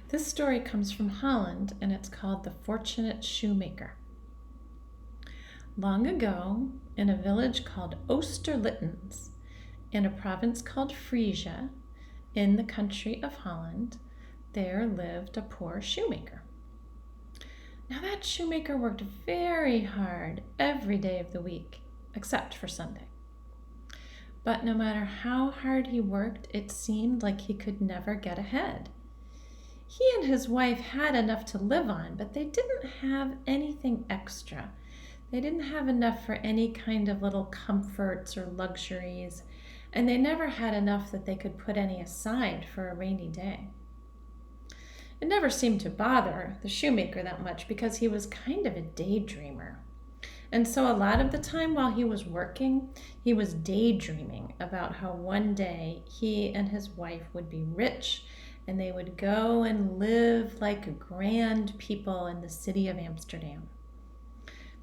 This story comes from Holland, and it's called The Fortunate Shoemaker. Long ago, in a village called Oosterlittens, in a province called Frisia, in the country of Holland, there lived a poor shoemaker. Now that shoemaker worked very hard every day of the week, except for Sunday. But no matter how hard he worked, it seemed like he could never get ahead. He and his wife had enough to live on, but they didn't have anything extra. They didn't have enough for any kind of little comforts or luxuries, and they never had enough that they could put any aside for a rainy day. It never seemed to bother the shoemaker that much because he was kind of a daydreamer. And so a lot of the time while he was working, he was daydreaming about how one day he and his wife would be rich and they would go and live like grand people in the city of Amsterdam.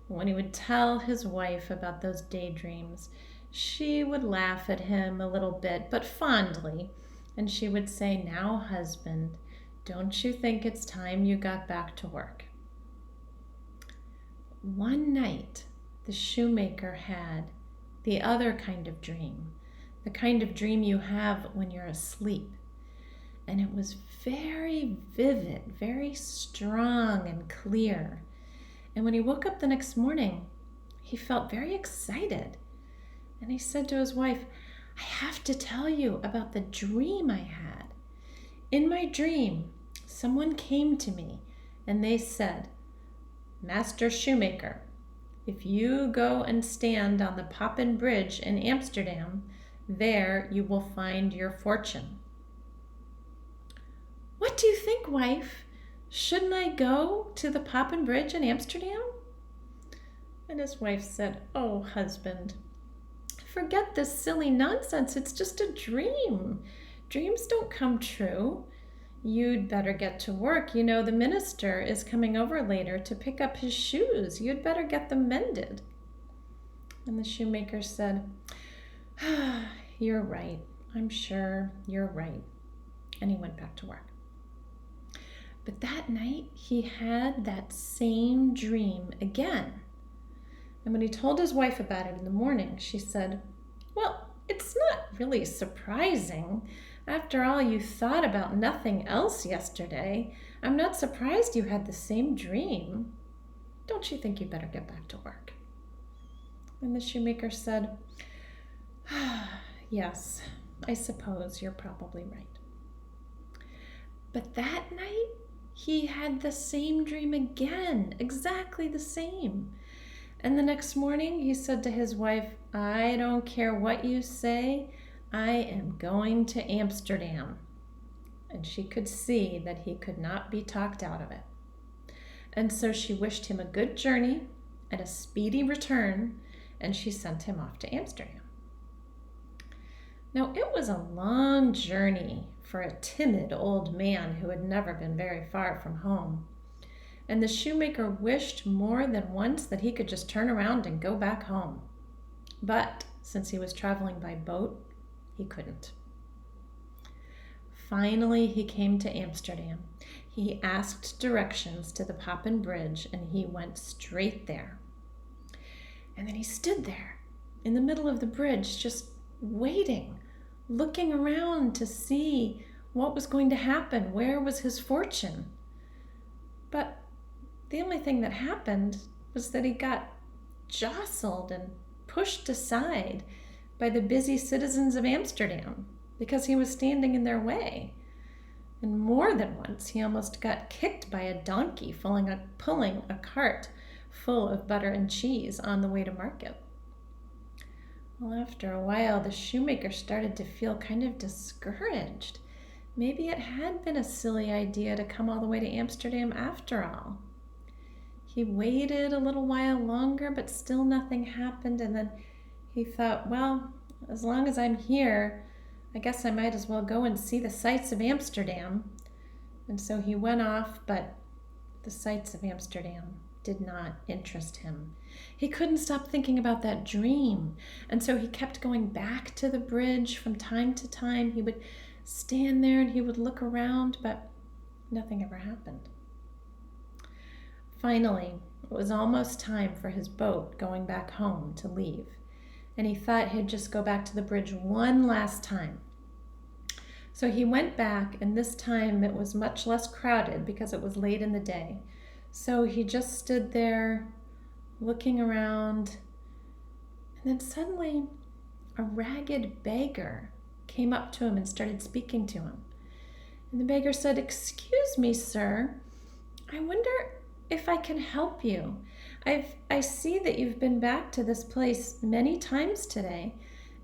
When he would tell his wife about those daydreams, she would laugh at him a little bit, but fondly, and she would say, "Now, husband, don't you think it's time you got back to work?" One night, the shoemaker had the other kind of dream, the kind of dream you have when you're asleep. And it was very vivid, very strong and clear. And when he woke up the next morning, he felt very excited. And he said to his wife, "I have to tell you about the dream I had. In my dream, someone came to me and they said, 'Master Shoemaker, if you go and stand on the Poppen Bridge in Amsterdam, there you will find your fortune.'" "What do you think, wife? Shouldn't I go to the Poppen Bridge in Amsterdam?" And his wife said, "Oh, husband, forget this silly nonsense. It's just a dream. Dreams don't come true. You'd better get to work. You know, the minister is coming over later to pick up his shoes. You'd better get them mended." And the shoemaker said, "You're right. I'm sure you're right." And he went back to work. But that night, he had that same dream again. And when he told his wife about it in the morning, she said, "Well, it's not really surprising. After all, you thought about nothing else yesterday. I'm not surprised you had the same dream. Don't you think you better get back to work?" And the shoemaker said, "Yes, I suppose you're probably right." But that night, he had the same dream again, exactly the same. And the next morning, he said to his wife, "I don't care what you say, I am going to Amsterdam." And she could see that he could not be talked out of it. And so she wished him a good journey and a speedy return, and she sent him off to Amsterdam. Now, it was a long journey for a timid old man who had never been very far from home. And the shoemaker wished more than once that he could just turn around and go back home. But since he was traveling by boat, he couldn't. Finally, he came to Amsterdam. He asked directions to the Poppen Bridge, and he went straight there. And then he stood there in the middle of the bridge, just waiting, looking around to see what was going to happen. Where was his fortune? But the only thing that happened was that he got jostled and pushed aside by the busy citizens of Amsterdam because he was standing in their way. And more than once, he almost got kicked by a donkey pulling a cart full of butter and cheese on the way to market. Well, after a while, the shoemaker started to feel kind of discouraged. Maybe it had been a silly idea to come all the way to Amsterdam after all. He waited a little while longer, but still nothing happened. And then he thought, well, as long as I'm here, I guess I might as well go and see the sights of Amsterdam. And so he went off, but the sights of Amsterdam did not interest him. He couldn't stop thinking about that dream. And so he kept going back to the bridge from time to time. He would stand there and he would look around, but Nothing ever happened. Finally, it was almost time for his boat going back home to leave, and he thought he'd just go back to the bridge one last time. So he went back, and this time it was much less crowded because it was late in the day. So he just stood there looking around, and then suddenly a ragged beggar came up to him and started speaking to him. And the beggar said, "Excuse me, sir, I wonder if I can help you. I see that you've been back to this place many times today,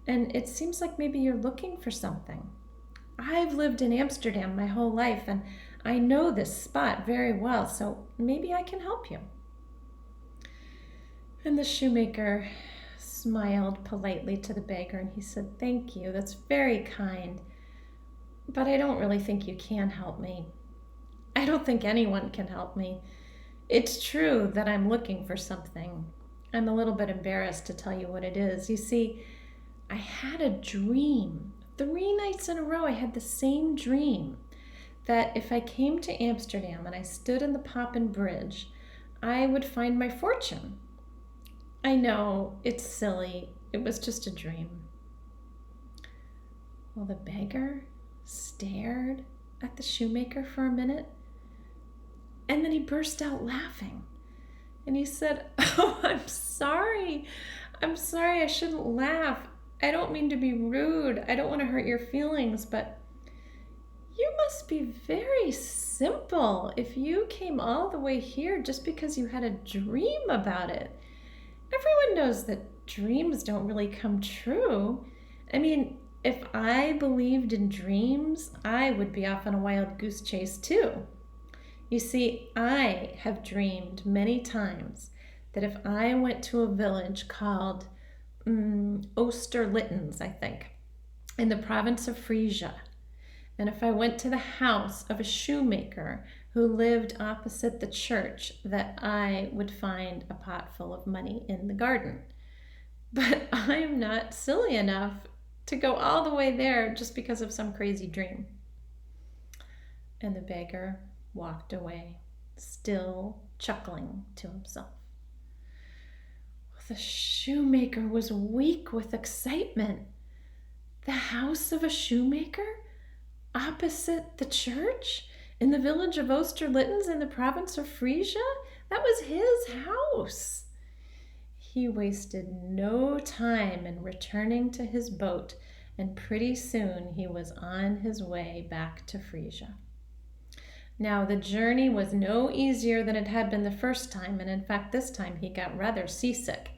and it seems like maybe you're looking for something. I've lived in Amsterdam my whole life, and I know this spot very well, so maybe I can help you." And the shoemaker smiled politely to the beggar, and he said, "Thank you, that's very kind, but I don't really think you can help me. I don't think anyone can help me. It's true that I'm looking for something. I'm a little bit embarrassed to tell you what it is. You see, I had a dream. 3 nights in a row, I had the same dream that if I came to Amsterdam and I stood in the Poppen Bridge, I would find my fortune. I know, it's silly. It was just a dream." Well, the beggar stared at the shoemaker for a minute, and then he burst out laughing. And he said, "Oh, I'm sorry. I shouldn't laugh. I don't mean to be rude. I don't want to hurt your feelings, but you must be very simple if you came all the way here just because you had a dream about it. Everyone knows that dreams don't really come true. I mean, if I believed in dreams, I would be off on a wild goose chase too. You see, I have dreamed many times that if I went to a village called Oosterlittens, I think, in the province of Frisia, and if I went to the house of a shoemaker who lived opposite the church, that I would find a pot full of money in the garden. But I'm not silly enough to go all the way there just because of some crazy dream." And the beggar walked away, still chuckling to himself. The shoemaker was weak with excitement. The house of a shoemaker opposite the church in the village of Oosterlittens in the province of Frisia? That was his house. He wasted no time in returning to his boat, and pretty soon he was on his way back to Frisia. Now, the journey was no easier than it had been the first time, and in fact, this time he got rather seasick.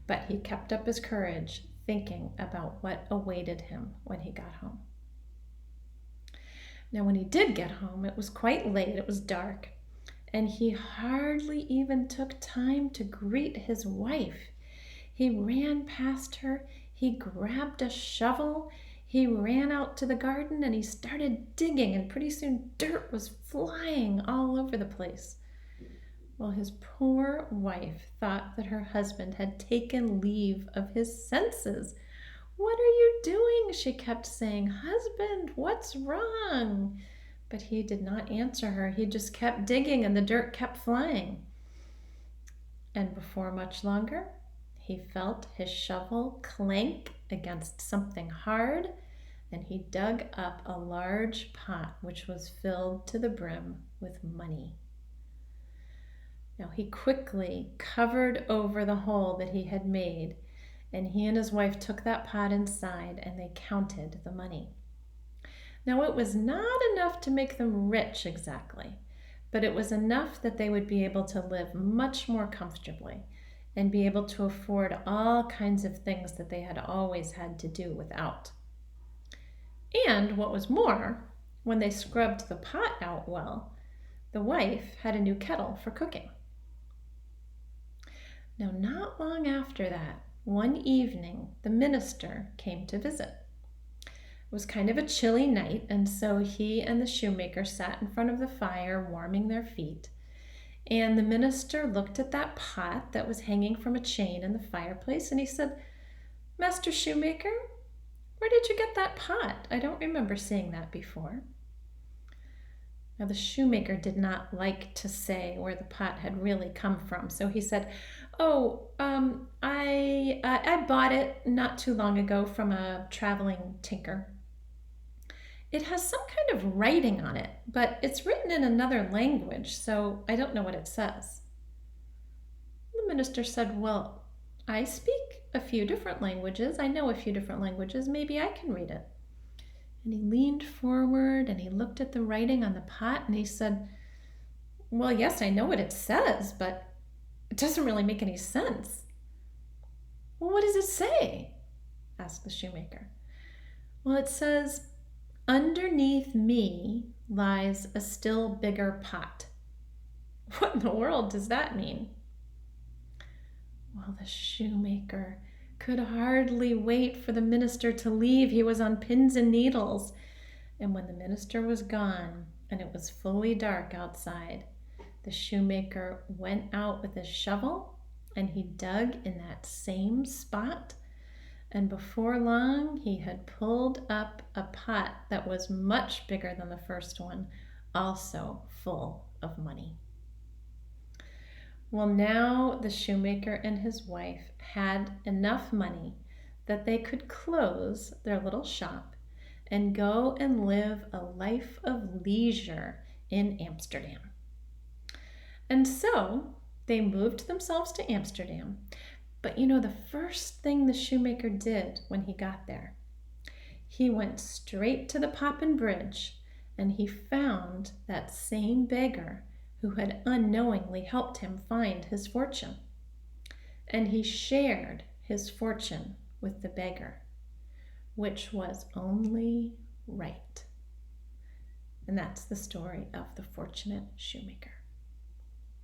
But he kept up his courage, thinking about what awaited him when he got home. Now, when he did get home, it was quite late, it was dark, and he hardly even took time to greet his wife. He ran past her, he grabbed a shovel, he ran out to the garden, and he started digging, and pretty soon dirt was flying all over the place. Well, his poor wife thought that her husband had taken leave of his senses. "What are you doing?" she kept saying. "Husband, what's wrong?" But he did not answer her. He just kept digging, and the dirt kept flying. And before much longer, he felt his shovel clank against something hard, and he dug up a large pot which was filled to the brim with money. Now he quickly covered over the hole that he had made, and he and his wife took that pot inside and they counted the money. Now it was not enough to make them rich exactly, but it was enough that they would be able to live much more comfortably and be able to afford all kinds of things that they had always had to do without. And what was more, when they scrubbed the pot out well, the wife had a new kettle for cooking. Now, not long after that, one evening, the minister came to visit. It was kind of a chilly night, and so he and the shoemaker sat in front of the fire warming their feet. And the minister looked at that pot that was hanging from a chain in the fireplace, and he said, "Master Shoemaker, where did you get that pot? I don't remember seeing that before." Now, the shoemaker did not like to say where the pot had really come from, so he said, "Oh, I bought it not too long ago from a traveling tinker. It has some kind of writing on it, but it's written in another language, so I don't know what it says." The minister said, "Well, I speak a few different languages. I know a few different languages. Maybe I can read it." And he leaned forward and he looked at the writing on the pot and he said, "Well, yes, I know what it says, but it doesn't really make any sense." "Well, what does it say?" asked the shoemaker. "Well, it says, 'Underneath me lies a still bigger pot.'" "What in the world does that mean?" Well, the shoemaker could hardly wait for the minister to leave. He was on pins and needles. And when the minister was gone and it was fully dark outside, the shoemaker went out with his shovel and he dug in that same spot. And before long, he had pulled up a pot that was much bigger than the first one, also full of money. Well, now the shoemaker and his wife had enough money that they could close their little shop and go and live a life of leisure in Amsterdam. And so they moved themselves to Amsterdam. But the first thing the shoemaker did when he got there, he went straight to the Poppen Bridge and he found that same beggar who had unknowingly helped him find his fortune. And he shared his fortune with the beggar, which was only right. And that's the story of the Fortunate Shoemaker.